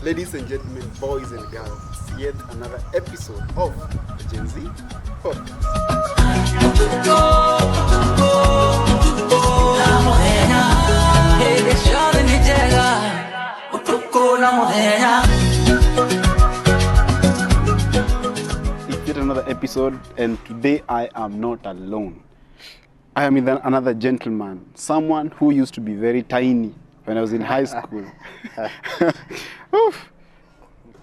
Ladies and gentlemen, boys and girls, it's yet another episode of the Gen Z Podcast. It's yet another episode, and today I am not alone. I am with another gentleman, someone who used to be very tiny when I was in high school. Oof.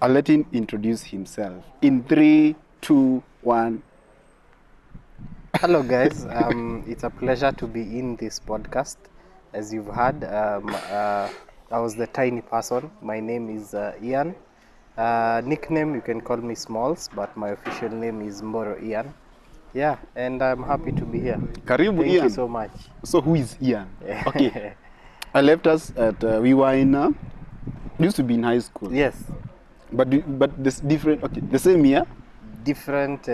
I'll let him introduce himself. In 3, 2, 1. Hello guys, it's a pleasure to be in this podcast. As you've heard, I was the tiny person. My name is Ian. Nickname, you can call me Smalls, but my official name is Mboro Ian. Yeah, and I'm happy to be here. Karibu, Thank Ian. you so much. So who is Ian? Okay. I left us at, we were in, used to be in high school. Yes, But this different, okay, the same year? different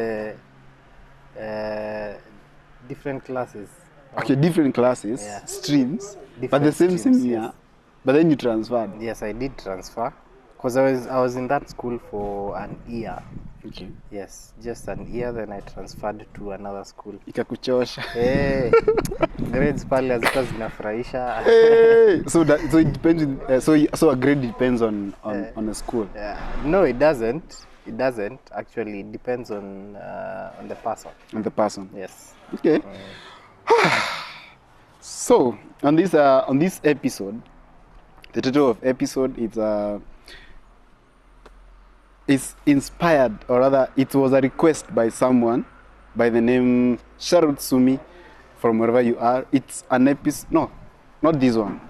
classes. Okay, different classes, Yeah. streams, but Different the same streams, year. yes. But then you transferred. Yes, I did transfer because I was in that school for an year. Okay. Yes, just an year, then I transferred to another school. Ikakuchosha. Hey, grades pale hazikuwa zinafurahisha. Hey! So it depends. So a grade depends on a school. No, it doesn't. It doesn't. Actually, it depends on the person. On the person. Yes. Okay. So on this episode, the title of episode is inspired, or rather, it was a request by someone by the name Sharut Sumi from wherever you are. It's an episode. No, not this one.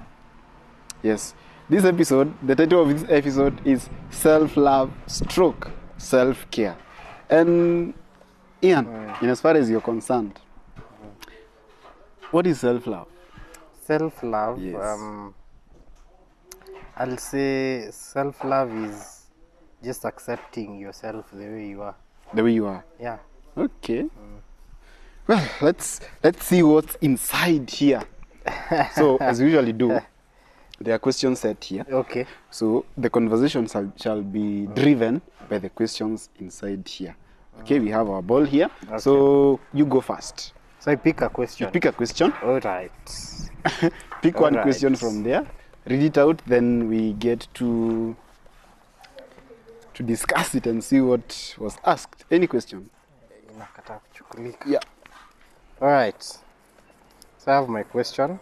Yes, this episode. The title of this episode is self-love stroke self-care. And Ian, in as far as you're concerned, what is self-love? Self-love. Yes. I'll say self-love is just accepting yourself the way you are. The way you are. Yeah. Okay. Well, let's see what's inside here. So, as we usually do, there are questions set here. Okay. So the conversation shall be driven by the questions inside here. Okay, we have our ball here. Okay. So you go first. So I pick a question. You pick a question. All right. Pick one Alright. question from there. Read it out. Then we get to discuss it and see what was asked. Any question? Inakataa kuchukulika. Yeah. All right. So I have my question.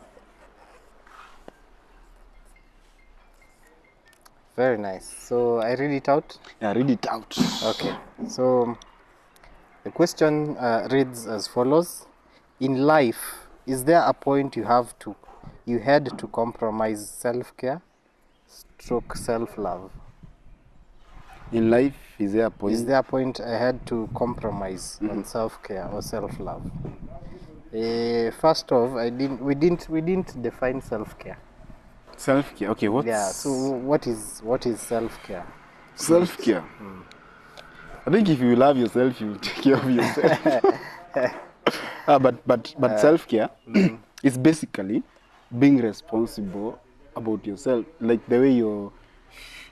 Very nice. So I read it out. Yeah. Read it out. Okay. So the question reads as follows: in life, is there a point you had to compromise self-care, stroke self-love? In life, is there a point? Is there a point I had to compromise on self-care or self-love? First off, we didn't define self-care. Self-care. Okay. What's Yeah. So what is self-care? self-care? I think if you love yourself, you will take care of yourself. But self-care is basically being responsible about yourself. Like the way you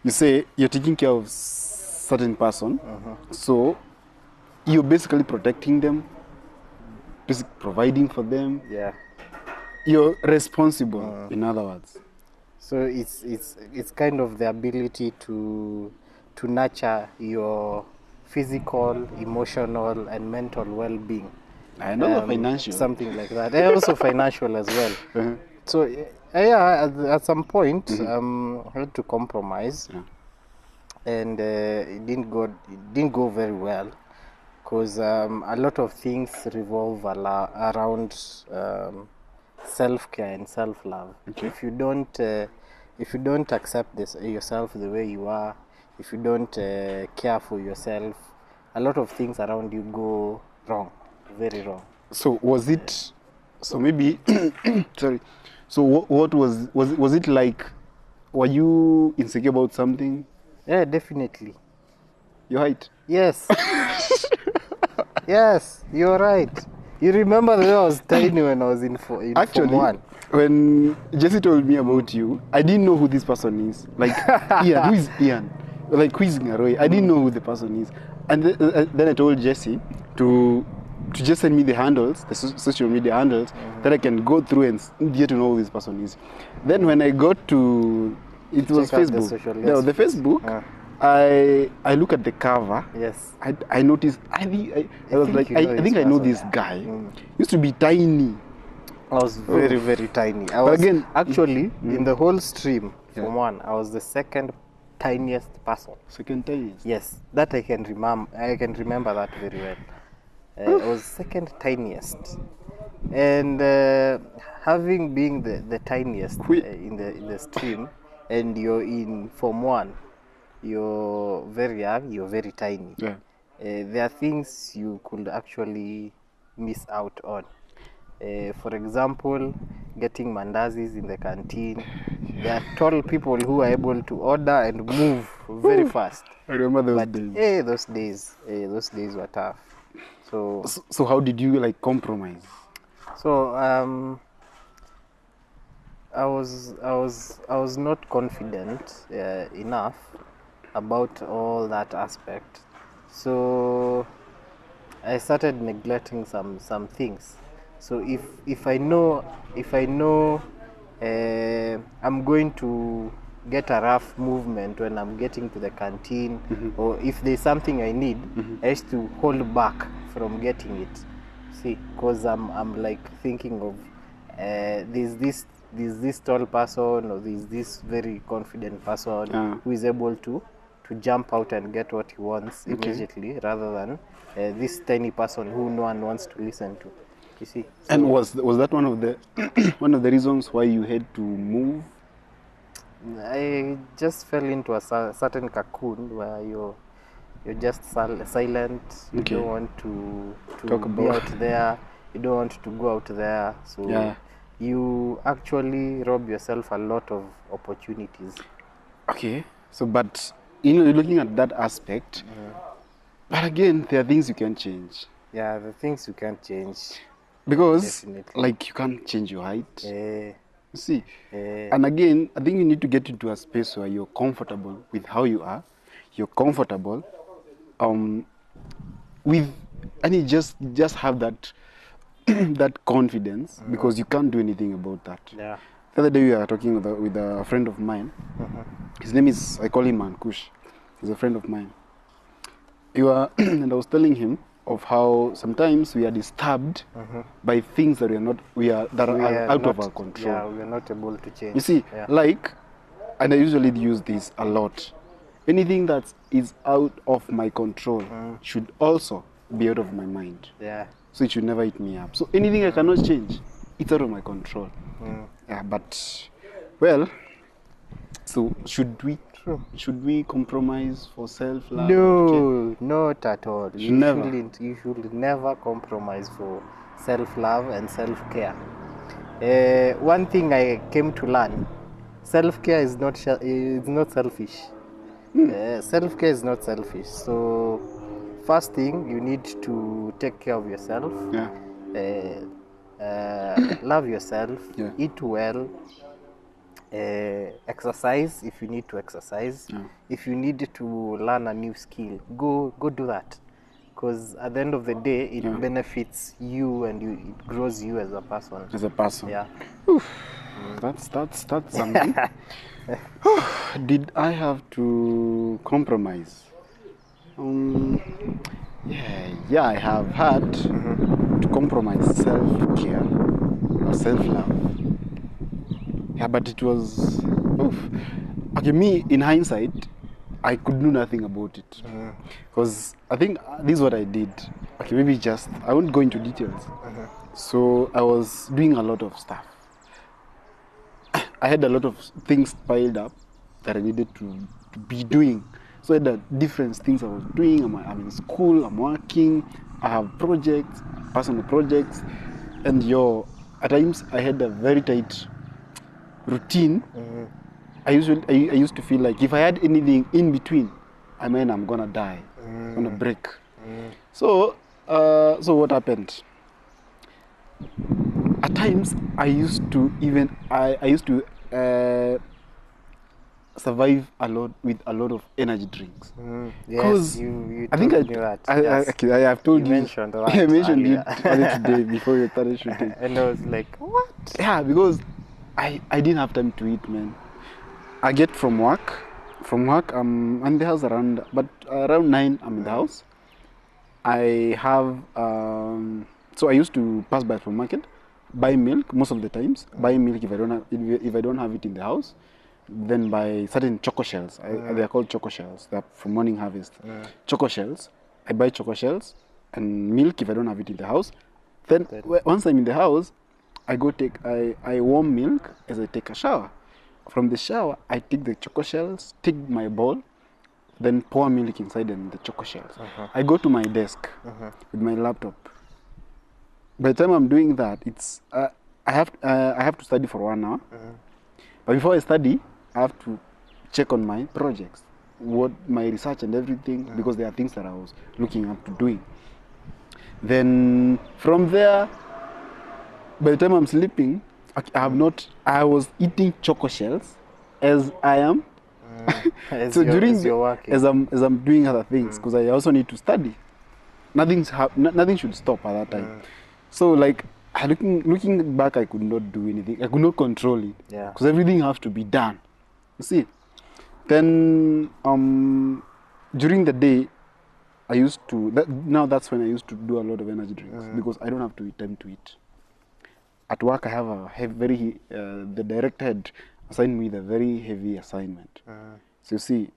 say you're taking care of certain person, so you're basically protecting them, providing for them. Yeah. You're responsible, in other words. So it's kind of the ability to nurture your physical, emotional, and mental well-being. And also financial. Something like that. And also financial as well. Uh-huh. So yeah, at some point, I had to compromise, Yeah. and it didn't go very well, because a lot of things revolve around self-care and self-love. Okay. If you don't accept yourself the way you are, if you don't care for yourself, a lot of things around you go wrong, very wrong. So was it? So maybe, sorry. So what was it like? Were you insecure about something? Yeah, definitely. Your height? Yes. Yes, you're right. You remember that I was tiny when I was in Form Actually, 1. when Jesse told me about you, I didn't know who this person is. Like, Ian, who is Ian? like quizzing Aroi. I didn't know who the person is, and then I told Jesse to just send me the handles, the social media handles, that I can go through and get to know who this person is. Then when I got to, it was Check out the Facebook. social, No, yes. the Facebook. I look at the cover. Yes. I noticed. I was think like, you know I think I this know person. this guy. Used to be tiny. I was very, very tiny. I But was again- actually in the whole stream Yeah. from one. I was the second tiniest person. Second tiniest. Yes, that I can remember. I can remember that very well. I was second tiniest, and having been the tiniest in the stream, and you're in Form 1, you're very young, you're very tiny. Yeah. There are things you could actually miss out on. For example, getting mandazis in the canteen. There are tall people who are able to order and move very fast. I remember those But days. those days were tough. So So how did you like compromise? I was not confident enough about all that aspect. So I started neglecting some things. So if I know I'm going to get a rough movement when I'm getting to the canteen, or if there's something I need, I used to hold back from getting it. See, because I'm like thinking of there's this tall person, or there's this very confident person who is able to jump out and get what he wants immediately, rather than this tiny person who no one wants to listen to. You see. So And was that one of the one of the reasons why you had to move? I just fell into a certain cocoon where you're just silent. You Okay. don't want to Talk be about- out there. You don't want to go out there. So Yeah. you actually rob yourself a lot of opportunities. Okay. So, but looking at that aspect, but again, there are things you can change Yeah, the things you can't change. because, Definitely. like, you can't change your height. Eh, You see. eh, And again, I think you need to get into a space where you're comfortable with how you are. You're comfortable with, and you just have that that confidence, because you can't do anything about that. yeah. The other day we were talking with a friend of mine. His name is, I call him Mankush. He's a friend of mine. And I was telling him of how sometimes we are disturbed by things that We are are out of not- our control. Yeah, we are not able to change. You see, Yeah. like, and I usually use this a lot. Anything that is out of my control should also be out of my mind. Yeah. So it should never eat me up. So anything I cannot change, it's out of my control. Yeah, but, well, so should we compromise for self-love? No, not at all. You Never. shouldn't. You should never compromise for self-love and self-care. One thing I came to learn: self-care is not selfish. Self-care is not selfish. So, first thing, you need to take care of yourself. Yeah. Love yourself. Yeah. Eat well. Exercise if you need to exercise. Yeah. If you need to learn a new skill, go do that, because at the end of the day it benefits you, and it grows you as a person. As a person. Yeah. That's something. Did I have to compromise? Yeah, I have had to compromise self-care or self-love. Yeah, but it was, okay, me, in hindsight, I could do nothing about it. Because I think this is what I did. Okay, maybe I won't go into details. So I was doing a lot of stuff. I had a lot of things piled up that I needed to be doing. So I had different things I was doing. I'm in school, I'm working, I have projects, personal projects, and at times I had a very tight routine. I used to feel like if I had anything in between, I'm gonna die, I'm gonna break. So what happened? At times I used to survive a lot with a lot of energy drinks. Yes, 'Cause you I think told me that. Yes. I have told You you. mentioned that I mentioned earlier. it earlier today before you started shooting. And I was like, what? Yeah, because I didn't have time to eat, man. I get from work. From work, I'm in the house around 9. I'm in the house. I have so I used to pass by from market, buy milk most of the times. Buy milk if I don't have it in the house, then buy certain choco shells. They are called choco shells. They're from Morning Harvest. Choco shells. I buy choco shells and milk if I don't have it in the house. Then once I'm in the house, I warm milk as I take a shower. From the shower, I take the choco shells, take my bowl, then pour milk inside and the choco shells. I go to my desk with my laptop. By the time I'm doing that, it's I have to study for 1 hour. But before I study, I have to check on my projects, what my research and everything, because there are things that I was looking up to doing. Then from there, by the time I'm sleeping, I was eating choco shells as I am. As you're working. as I'm doing other things, because I also need to study. Nothing should stop at that time. So like looking back, I could not do anything. I could not control it. Yeah. Because everything has to be done. You see. Then during the day, I used to that's when I used to do a lot of energy drinks because I don't have time to eat. At work, I have the director had assigned me the very heavy assignment. So you see,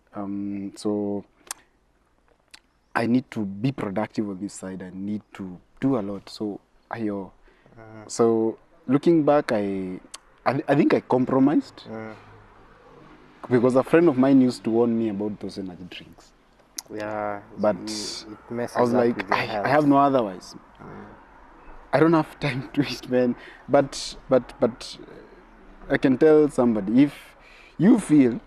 so I need to be productive on this side. I need to do a lot. So so looking back, I think I compromised because a friend of mine used to warn me about those energy drinks. Yeah, But it messes I was up like, with your I health. have no otherwise. I don't have time to eat, man. But I can tell somebody, if you feel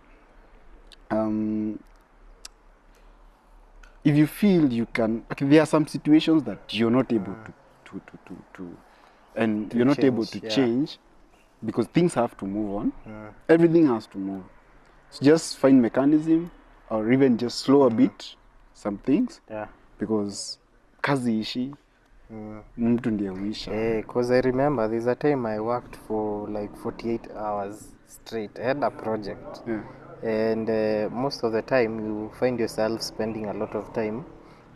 you can, there are some situations that you're not able and you're not able to change because things have to move on. Everything has to move. So just find mechanism or even just slow a bit some things. Yeah. Because kazi ishi mtu ndiye huisha. Because I remember there's a time I worked for like 48 hours straight. I had a project. Yeah. And most of the time you find yourself spending a lot of time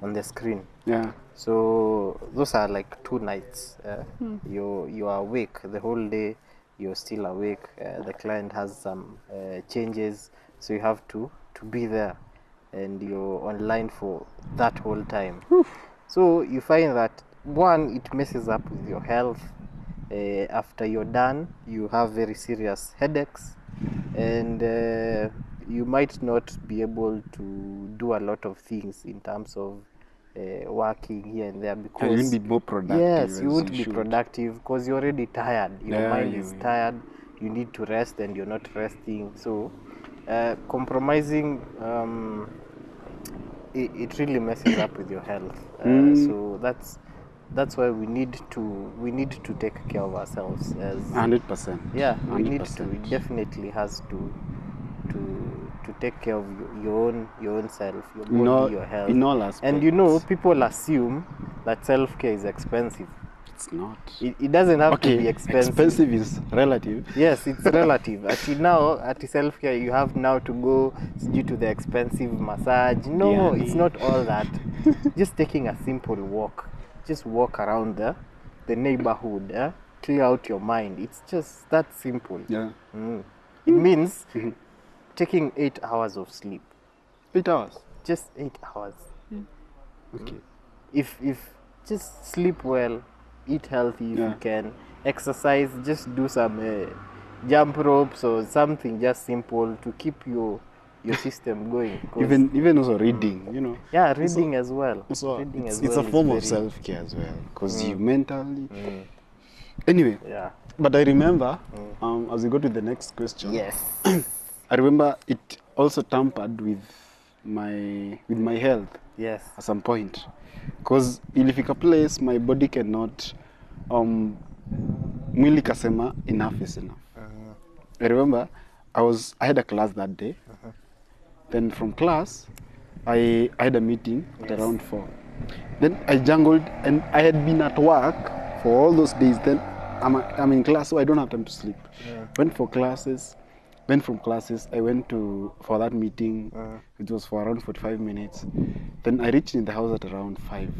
on the screen. Yeah. So those are like 2 nights. You are awake the whole day. You're still awake. The client has some changes, so you have to be there, and you're online for that whole time. So you find that one, it messes up with your health. After you're done, you have very serious headaches, and you might not be able to do a lot of things in terms of working here and there because you won't be more productive. Yes, you won't be should. productive because you're already tired. Your mind is tired. You need to rest, and you're not resting. So compromising, it really messes up with your health. So that's why we need to take care of ourselves as 100%. yeah, 100%. we need to. It definitely has to take care of your own self, your body, your health. In all aspects. And you know, people assume that self-care is expensive. It's not. It doesn't have to be expensive. Expensive is relative. Yes, it's relative. At self-care, you have now to go due to the expensive massage. No, it's not all that. Just taking a simple walk. Just walk around the neighborhood. Clear out your mind. It's just that simple. Yeah. It means taking 8 hours of sleep. 8 hours. Just 8 hours. Okay. If just sleep well, eat healthy if you can, exercise, just do some jump ropes or something just simple to keep your system going. Even also reading, you know. Yeah, reading as well. Also, Reading it's a form of self-care as well, because you mentally. Anyway. Yeah. But I remember, as we go to the next question. Yes. I remember it also tampered with my health. Yes. At some point, because ilifika place my body cannot mwili kasema enough is enough. I remember I had a class that day. Then from class, I had a meeting at Yes. around 4. Then I jungled, and I had been at work for all those days. Then I'm in class, so I don't have time to sleep. Went for classes. Went from classes. I went for that meeting. It was for around 45 minutes. Then I reached in the house at around 5.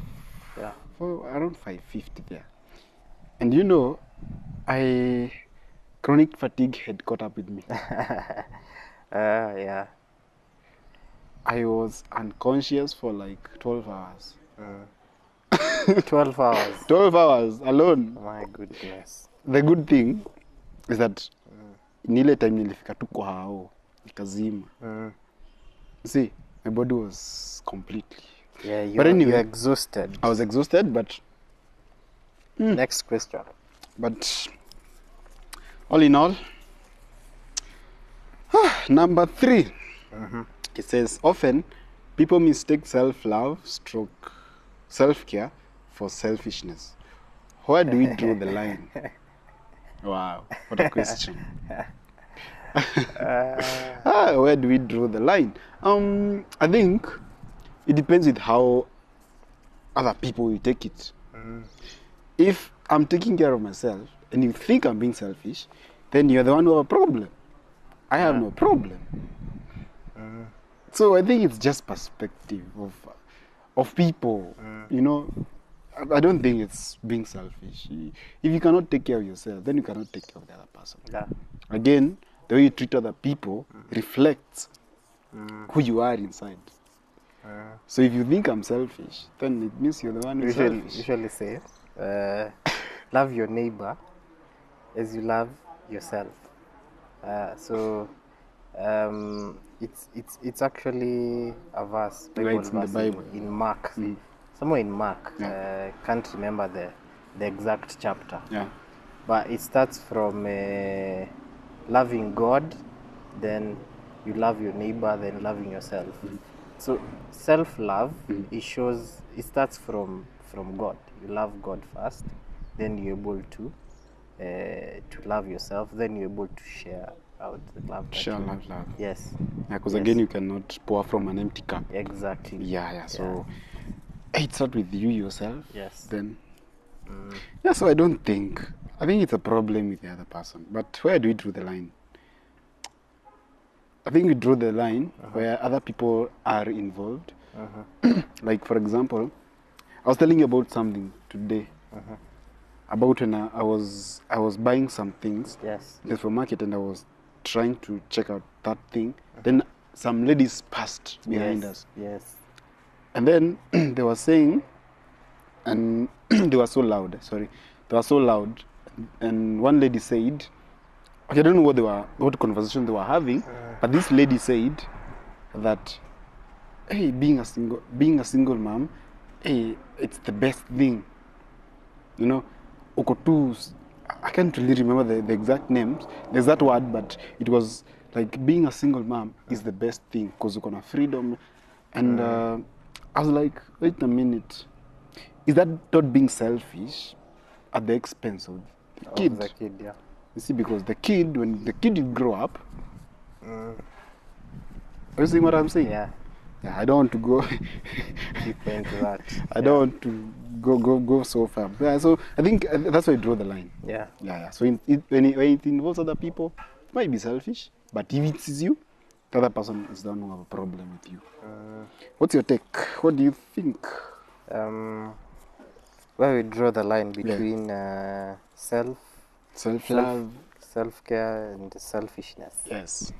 Yeah. For around 5:50 there. And chronic fatigue had caught up with me. Yeah. I was unconscious for like 12 hours. 12 hours. 12 hours alone. My goodness. The good thing is that ni ile time nilifika tu kwa hao nikazima. See, my body was completely. Yeah, But anyway, you're exhausted. I was exhausted, but Next question. all in all, number 3. It says often people mistake self-love stroke self-care for selfishness. Where do we draw the line? Wow, what a question. Where do we draw the line? I think it depends with how other people will take it. If I'm taking care of myself and you think I'm being selfish, then you're the one who have a problem. I have no problem. So I think it's just perspective of people. You know, I don't think it's being selfish. If you cannot take care of yourself, then you cannot take care of the other person. Yeah. Again, the way you treat other people reflects who you are inside. So if you think I'm selfish, then it means you're the one who's selfish. Usually say, love your neighbor as you love yourself. It's actually a verse, Right, it's in the verse Bible. in Mark, somewhere in Mark. Can't remember the exact chapter. Yeah. But it starts from loving God, then you love your neighbor, then loving yourself. So self-love, it starts from God. You love God first, then you're able to love yourself, then you're able to share out the love. that Share you- love. Yes. Yeah, because Yes. again, you cannot pour from an empty cup. Exactly. Yeah. So it starts with you yourself. Yes. Then. Yeah. So I think it's a problem with the other person. But where do we draw the line? I think we draw the line where other people are involved. Like for example, I was telling you about something today. About when I was buying some things Yes. in the supermarket, and I was trying to check out that thing. Then some ladies passed behind Yes. us, Yes. and then they were saying, and they were so loud. And one lady said, okay, I don't know what conversation they were having, but this lady said that, hey, being a single mom, hey, it's the best thing. You know, Okotus, I can't really remember the exact names, the exact word, but it was like being a single mom is the best thing because you can have freedom. And I was like, wait a minute, is that not being selfish at the expense of the kid? Of the kid, yeah. You see, because when the kid will grow up, are you seeing what I'm saying? Yeah. Yeah, I don't want to go. Deep into that. I don't want to go so far. Yeah, so I think that's why I draw the line. Yeah. Yeah. So when it involves other people, it might be selfish, but if it is you, the other person is the one who have a problem with you. What's your take? What do you think? Where we draw the line between Self-love. self-care and selfishness. Yes.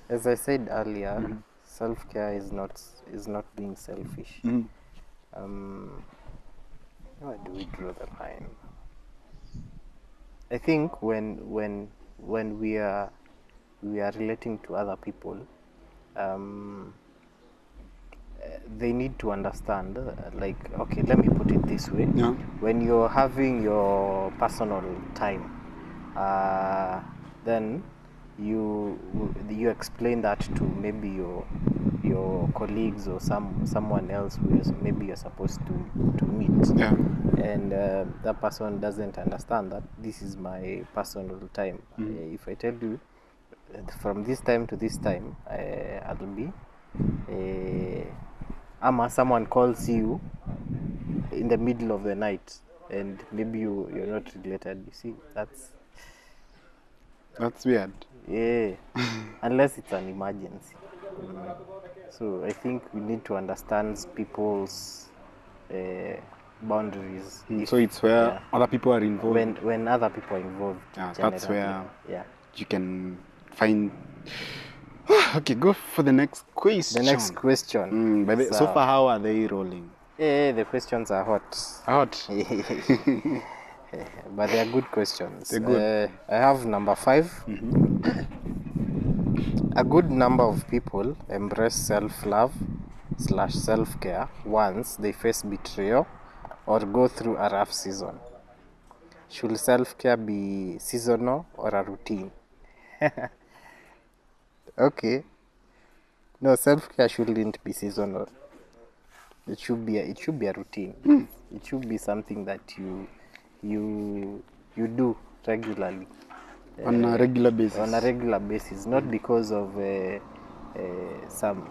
As I said earlier, self-care is not being selfish. Where do we draw the line? I think when we are relating to other people, they need to understand, like, okay, let me put it this way. Yeah. When you're having your personal time, then you explain that to maybe your your colleagues or someone else who is maybe you're supposed to meet. Yeah. And that person doesn't understand that this is my personal time. If I tell you from this time to this time, I'll be ama someone calls you in the middle of the night and maybe you're not related, you see, That's weird. yeah, unless it's an emergency. So I think we need to understand people's boundaries. So it's where other people are involved. When other people are involved. Yeah, that's generally. where you can find. Okay, go for the next question. The next question. So far, how are they rolling? The questions are hot. Hot. But they are good questions. They're good. I have number 5. A good number of people embrace self-love / self-care once they face betrayal or go through a rough season. Should self-care be seasonal or a routine? Okay. No, self-care shouldn't be seasonal. It should be a routine. It should be something that you do regularly. On a regular basis. On a regular basis, not because of some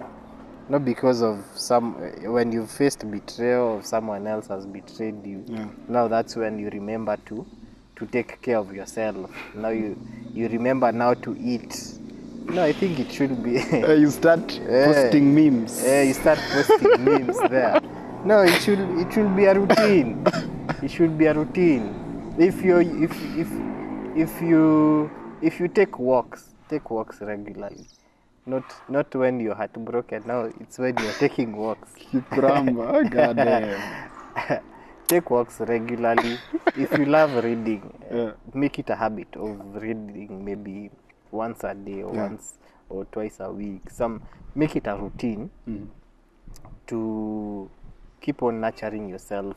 when you faced betrayal or someone else has betrayed you. Now that's when you remember to take care of yourself. Now you remember now to eat. No, I think it should be You start posting memes. you start posting memes there. No, it should be a routine. It should be a routine. If you take walks regularly. Not when you're heartbroken. Now it's when you're taking walks. Kipramba, goddamn. Take walks regularly. If you love reading, make it a habit of reading maybe once a day or once or twice a week. Make it a routine to keep on nurturing yourself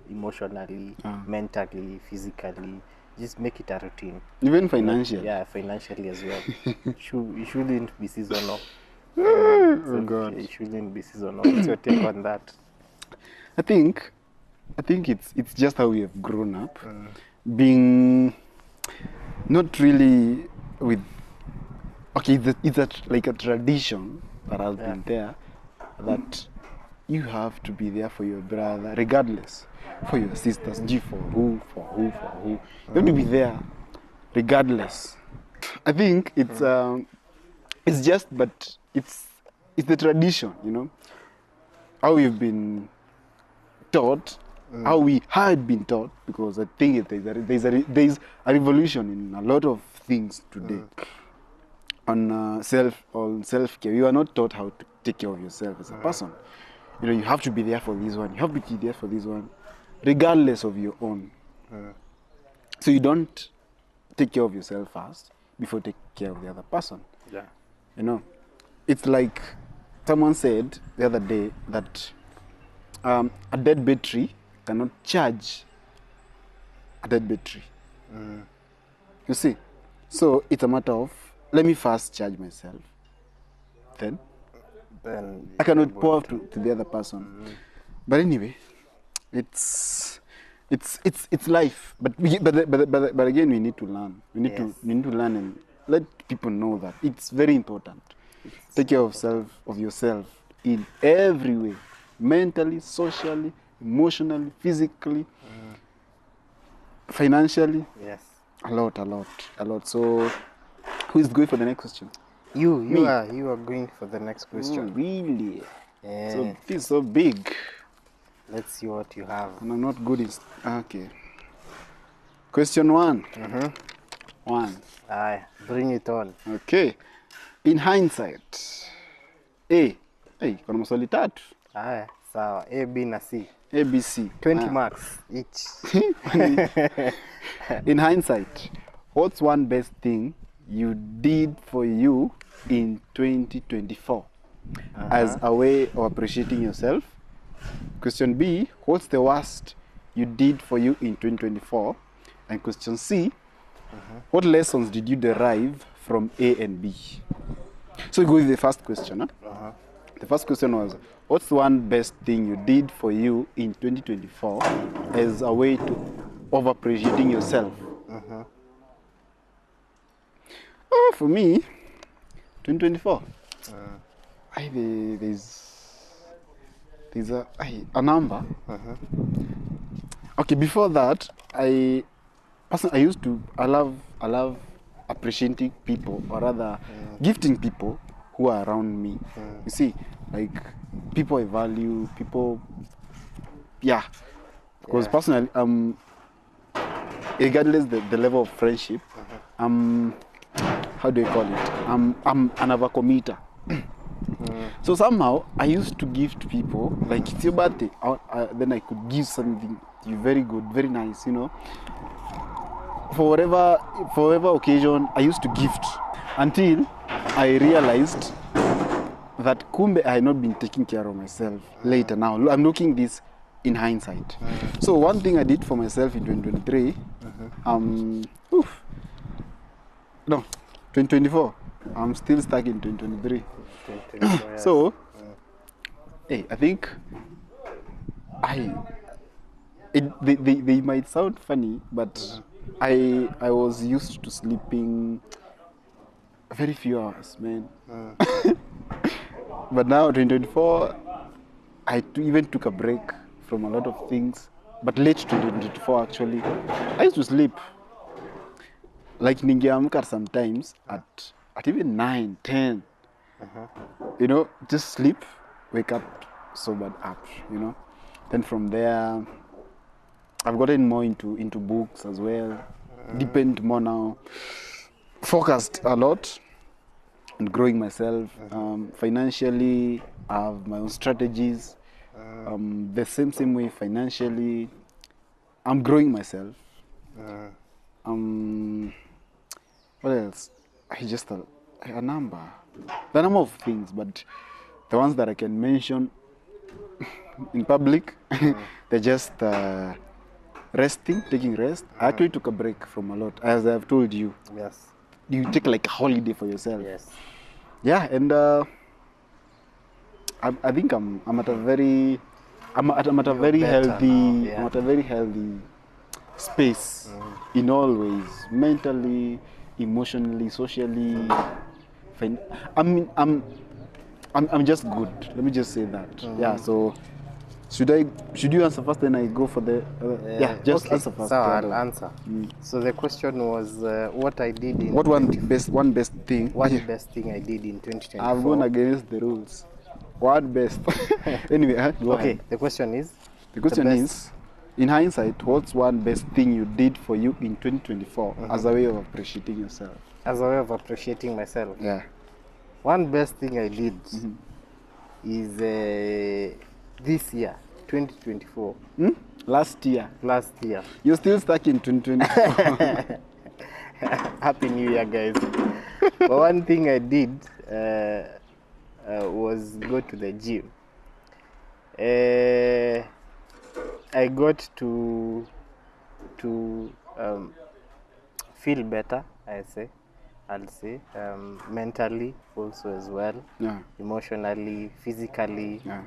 emotionally, mentally, physically. Just make it a routine. Even financially. Yeah, financially as well. It shouldn't be seasonal. Oh God. It shouldn't be seasonal. What's your take on that? I think it's just how we have grown up, being not really with. Okay, it's like a tradition that has been there, that you have to be there for your brother, regardless, for your sisters, for who. You have to be there, regardless. I think it's just, but it's the tradition, you know, how we've been taught, how we had been taught, because I think there's a revolution in a lot of things today. On self-care, you are not taught how to take care of yourself as a person. You know, you have to be there for this one. You have to be there for this one, regardless of your own. So you don't take care of yourself first before take care of the other person. Yeah. You know, it's like someone said the other day that a dead battery cannot charge a dead battery. You see, so it's a matter of, let me first charge myself, then I cannot pour to the other person. But anyway, it's life. But again, we need to learn. We need to learn and let people know that it's very important. Take care of yourself in every way, mentally, socially, emotionally, physically, financially. Yes. A lot. So, who is going for the next question? You are going for the next question. Oh, really? Yeah. So this is so big. Let's see what you have. And I'm not good in. Okay. Question 1. One. Aye, bring it on. Okay. In hindsight, kuna maswali tatu. Aye, sawa. A, B na C. A, B, C. 20 marks each. In hindsight, what's one best thing you did for you in 2024 as a way of appreciating yourself? Question B, what's the worst you did for you in 2024? And question C, what lessons did you derive from A and B? So we go with the first question. The first question was, what's one best thing you did for you in 2024 as a way to over-appreciating yourself? Oh, for me, 2024. There's a number. Okay, before that, I love appreciating people, or rather gifting people who are around me. You see, like people I value, people, yeah. Because personally, regardless the level of friendship, how do you call it? I'm an overcommitter. So somehow I used to gift people, like it's your birthday, then I could give something to you very good, very nice, you know. For whatever occasion, I used to gift until I realized that kumbe I had not been taking care of myself later. Now I'm looking this in hindsight. So one thing I did for myself in 2023, no, 2024. I'm still stuck in 2023. 2024, yes. So, hey, I think they might sound funny, but I was used to sleeping very few hours, man. But now 2024, even took a break from a lot of things. But late 2024 actually, I used to sleep. Like ningeamka sometimes at even 9, 10. You know, just sleep, wake up, sobered up, you know. Then from there, I've gotten more into books as well. Depend more now. Focused a lot on growing myself. Financially, I have my own strategies. The same way financially, I'm growing myself. What else? A number. The number of things, but the ones that I can mention in public, they're just taking rest. I actually took a break from a lot, as I've told you. Yes. You take like a holiday for yourself. Yes. Yeah, and I think I'm at a very healthy now, yeah. I'm at a very healthy space in all ways, mentally, emotionally, socially. I'm just good. Let me just say that. Yeah. So should you answer first? Then I go for the just okay. answer first. So I'll answer. So the question was what I did in One best thing? One best thing I did in 2024. I've gone against the rules. What best? Anyway, go Okay. ahead. The question is. The question is, in hindsight, what's one best thing you did for you in 2024 as a way of appreciating yourself? As a way of appreciating myself. Yeah. One best thing I did is this year, 2024. Last year. Last year. You're still stuck in 2024. Happy New Year, guys. But one thing I did was go to the gym. I got to feel better, I'll say, mentally also as well, Yeah. emotionally, physically. Yeah.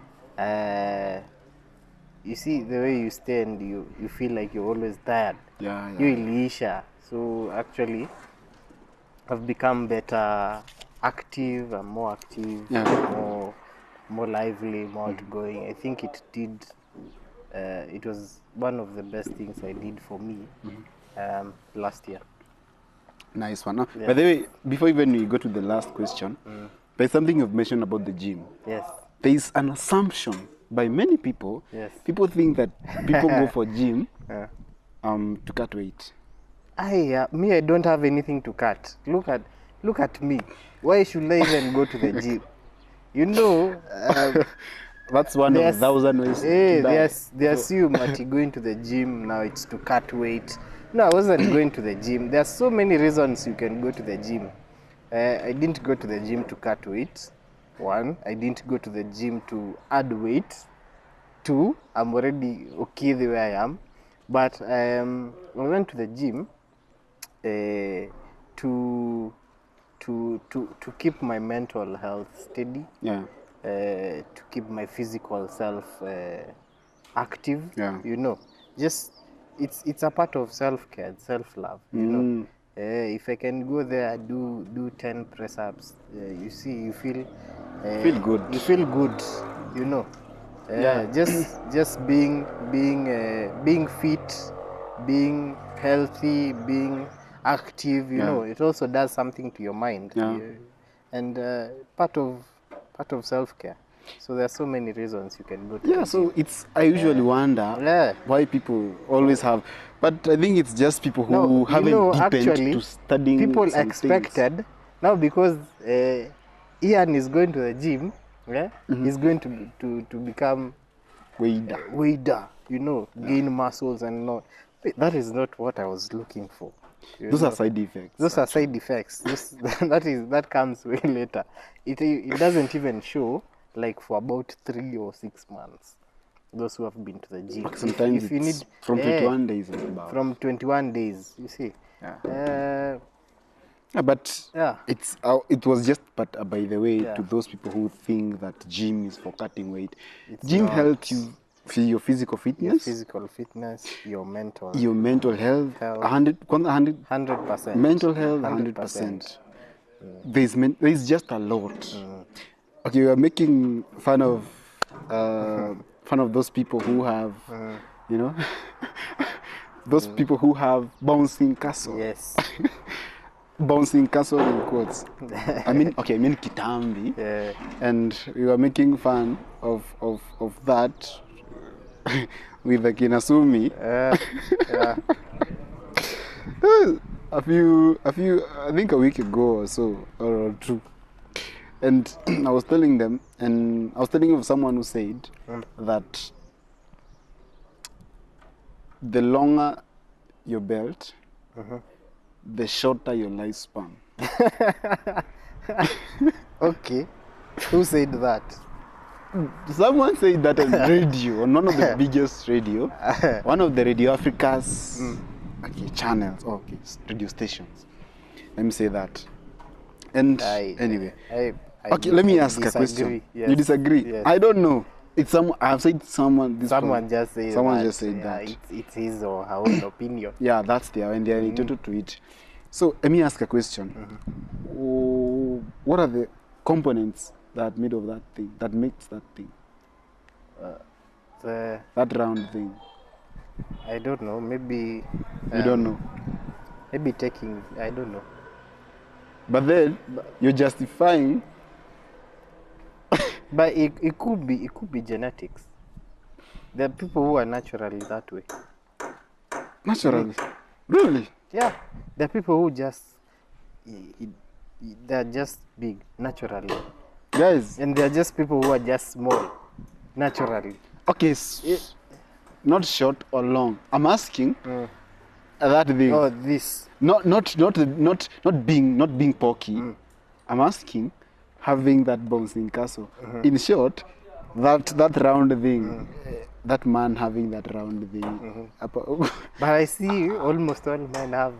You see the way you stay and you feel like you're always tired. Yeah. You ilisha. So actually, I've become better, active. I'm more active, more lively, more outgoing. I think it did. It was one of the best things I did for me last year. Nice one. Now, by the way, before even we go to the last question, there's something you've mentioned about the gym. Yes. There is an assumption by many people. Yes. People think that people go for gym to cut weight. Me, I don't have anything to cut. Look at me. Why should I even go to the gym? You know, that's one of a thousand ways to die. They assume that going to the gym now it's to cut weight. No, I wasn't going to the gym. There are so many reasons you can go to the gym. I didn't go to the gym to cut weight. One, I didn't go to the gym to add weight. Two, I'm already okay the way I am. But I went to the gym to keep my mental health steady. Yeah. to keep my physical self active. Yeah. You know, just it's a part of self-care, self-love. You know, if I can go there, do 10 press-ups, you see, you feel Feel good. You feel good. You know, Yeah. just being fit, being healthy, being active. You Yeah. know, it also does something to your mind. Yeah. And part of self-care. So there are so many reasons you can go to Yeah, the so gym. it's I usually wonder Yeah. why people always have, but I think it's just people who No, you haven't know, deepened actually, to studying people some expected now because Ian is going to the gym. Yeah, he's going to become things. Way wader, you know, gain muscles and not. That is not what I was looking for. you Those know. are side effects. Those are side effects. That comes way later. It doesn't even show like for about 3 or 6 months. Those who have been to the gym. Sometimes if you it's need from 21 days and above. from 21 days, you see. Yeah. Yeah, but Yeah. it was just, but by the way, Yeah. to those people who think that gym is for cutting weight, It's gym not. helps you feel your physical Your fitness, physical fitness, your mental your mental health, Health. 100, 100%. mental health, 100%. There's just a lot. Okay, we are making fun of those people who have, you know, those people who have bouncing castle. Yes. Bouncing castle in quotes. I mean kitambi. Yeah. And we were making fun of that with the Kinasumi. Yeah. a few I think a week ago or so, or two. And I was telling them, and I was telling of someone who said that the longer your belt, the shorter your lifespan. Okay. Who said that? Someone said that on radio, on one of the biggest radio, one of the Radio Africa's channels, radio stations. Let me say that. And anyway, okay, let me ask a question. Yes. You disagree? Yes. I don't know. I've said someone. Someone just said Someone that. just said Yeah, that. It's his or her own opinion. Yeah, that's there, and they're entitled to it. So let me ask a question. What are the components that made of that thing, that makes that thing, that round thing? I don't know. Maybe You don't know. maybe taking. I don't know. But then you're justifying. But it could be genetics. There are people who are naturally that way. Naturally. Really? Yeah, there are people who just they're just big naturally, Guys, and there are just people who are just small naturally. okay, not short or long. I'm asking that thing. Oh, this. Not being porky. I'm asking having that bouncing castle. In short, that round thing. That man having that round thing. But I see almost all men have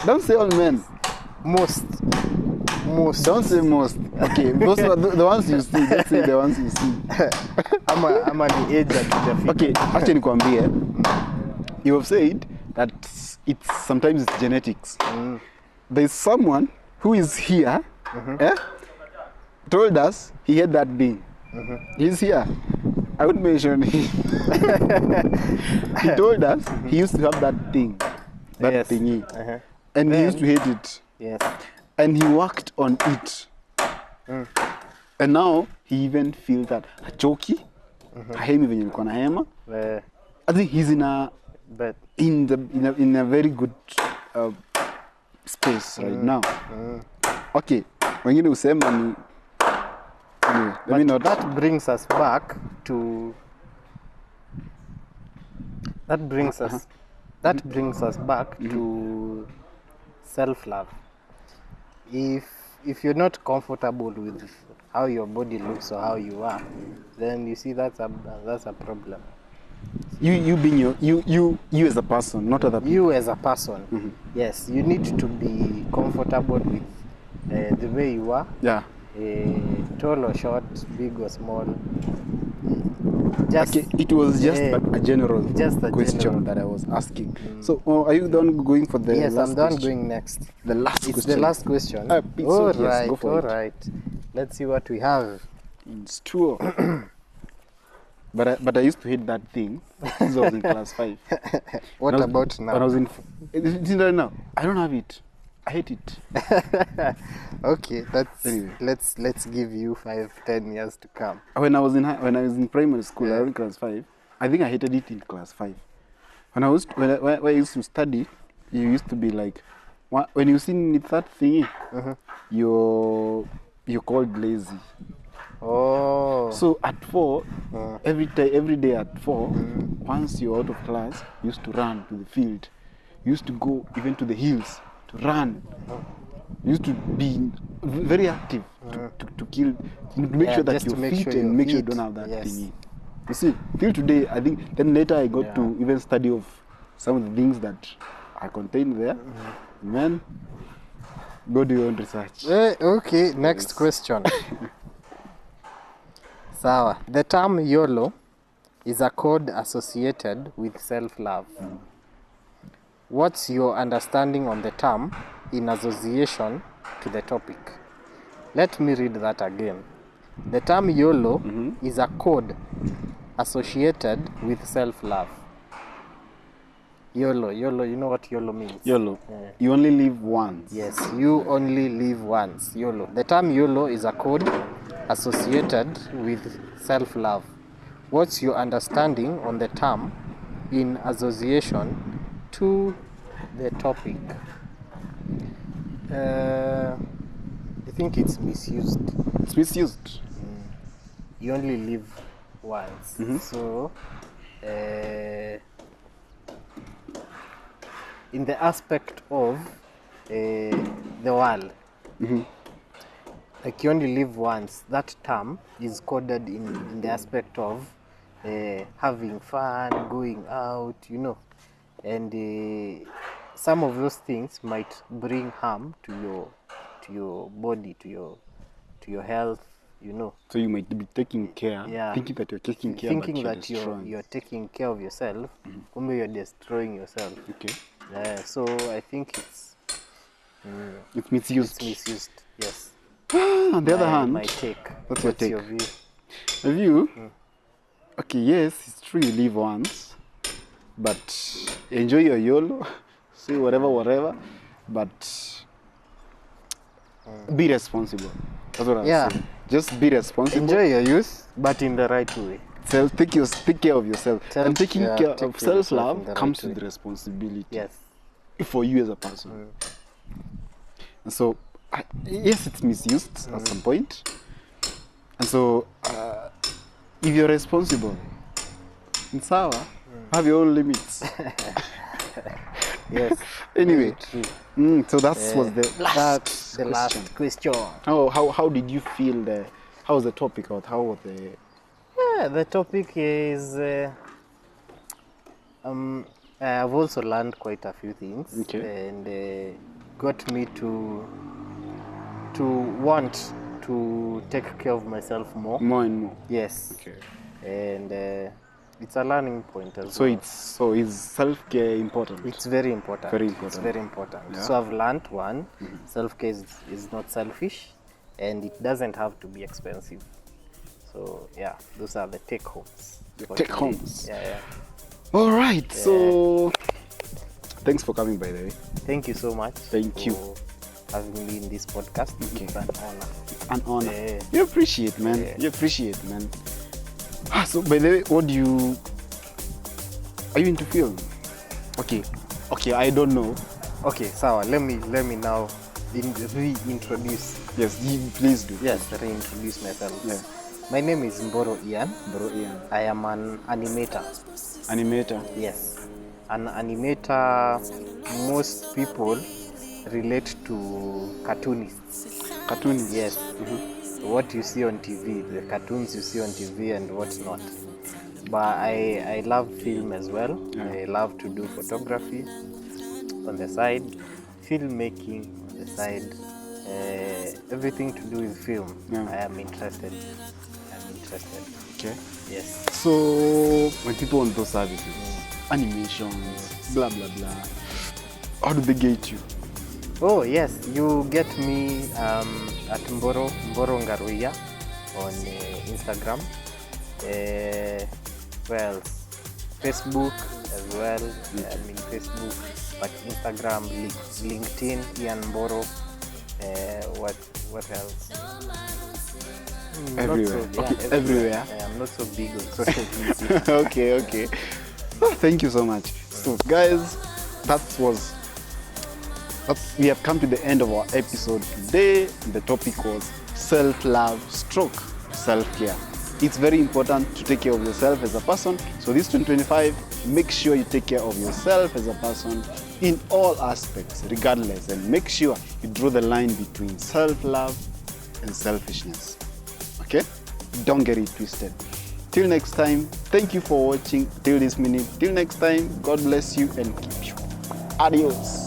Don't say all men. most. Don't say most. Okay, those are the ones you see. Let's say the ones you see. I'm at the age of the Okay, actually nikwambie, you have said that sometimes it's genetics. There's someone who is here, told us he had that thing. He's here. I would mention him. He told us he used to have that thing, that Yes. thingy, and he used to hate it. Yes. And he worked on it. And now he even feels that hachoki, hahemi venye nilikuwa nahema. I think he's in a very good space right now. Okay, wengine usema ni anyway, let me not. That brings us back to to self-love. If you're not comfortable with how your body looks or how you are, then you see that's a problem. You being you as a person, not other people. You as a person, yes, you need to be comfortable with the way you are. Yeah. tall or short, big or small? Just Okay, it was just eh, a general just a question general. that I was asking. So, are you done going for the Yes, last I'm done question? going next. The last It's question. the last question. So yes, go for all it. right. Let's see what we have. It's true. but I used to hate that thing since I was in class 5. What When I was- about now? When I was in, it's in right now. I don't have it. I hate it. Okay, that's Anyway. let's give you 5-10 years to come. When I was in primary school, Yeah. around class 5, I think I hated it in class 5. When I used to study, you used to be like, when you see that thingy, you're called lazy. Oh, So at 4, every day at 4, once you're out of class, you used to run to the field. You used to go even to the hills to run. You used to be very active to kill, to make Yeah, sure that just to you're make fit sure and you're make sure you fit. don't have that Yes. thingy. You see, till today, I think, then later I got Yeah. to even study of some of the things that are contained there. Man, go do your own research. okay, next question. Sawa. The term YOLO is a code associated with self-love. What's your understanding on the term in association to the topic? Let me read that again. The term YOLO is a code associated with self-love. YOLO, you know what YOLO means? YOLO, Yeah. you only live once. Yes, you only live once. YOLO. The term YOLO is a code associated with self-love. What's your understanding on the term in association to the topic? I think it's misused. It's misused. You only live once. So, in the aspect of the world, like you only live once, that term is coded in the aspect of having fun, going out, you know, and some of those things might bring harm to your body, to your health, you know. So you might be taking care, Yeah. thinking that you're taking care, Thinking but you're that destroying. you're taking care of yourself, kumbe you're destroying yourself. Okay. So I think it's It's misused. misused. Yes. On the other hand, my take. what's your What's take? your view? The view, okay, yes, it's true you live once, but enjoy your YOLO, say whatever, but be responsible. That's what I Yeah. say. Just be responsible. Enjoy your youth, but in the right way. Take care of yourself. And taking yeah, care take of care of yourself self-love in the comes right with way. responsibility Yes. for you as a person. And so, yes, it's misused at some point. And so, if you're responsible, it's sour. Have your own limits. Yes. Anyway, Very true. so that was the last That's the question. last question. How did you feel how was the topic out? How was the Yeah, the topic is. I've also learned quite a few things, Okay. and got me to want to take care of myself more. more and more? Yes. Okay. And it's a learning point as So well. is self-care important? It's very important. Very It's important. very important. Yeah. So I've learned one, self-care is not selfish, and it doesn't have to be expensive. So yeah, those are the take homes. for take today. homes. Yeah. All right. So thanks for coming, by the way. Thank you so much. Thank you. for having me in this podcast. Okay. It's an honor. An honor. Yeah. You appreciate, man. Yeah. You appreciate, man. So by the way, are you into film? Okay, I don't know. Okay, Sawa, let me now reintroduce. Yes, please do. Yes, reintroduce myself. Yeah. My name is Mboro Ian. Bro Ian. I am an animator. Animator. Yes. An animator, most people relate to cartoonists. Cartoonist. Yes. What you see on TV, the cartoons you see on TV and what's not. But I love film as well. Yeah. I love to do photography on the side, filmmaking on the side, everything to do with film. Yeah. I am interested. I'm interested. Okay. Yes. So when people want those services, animations, blah blah blah, how do they get you? Oh yes, you get me at Mboro Ngaruia on Instagram. Where else? Facebook as well. I'm in Facebook, but Instagram, LinkedIn, Ian Mboro. What else? Everywhere. Not so, Okay, everywhere. I'm not so big on social media. Okay. Thank you so much. So guys, we have come to the end of our episode today. The topic was self-love stroke self-care. It's very important to take care of yourself as a person. So this 2025, make sure you take care of yourself as a person in all aspects, regardless, and make sure you draw the line between self-love and selfishness. Okay? Don't get it twisted. Till next time, thank you for watching till this minute. Till next time, God bless you and keep you. Adios.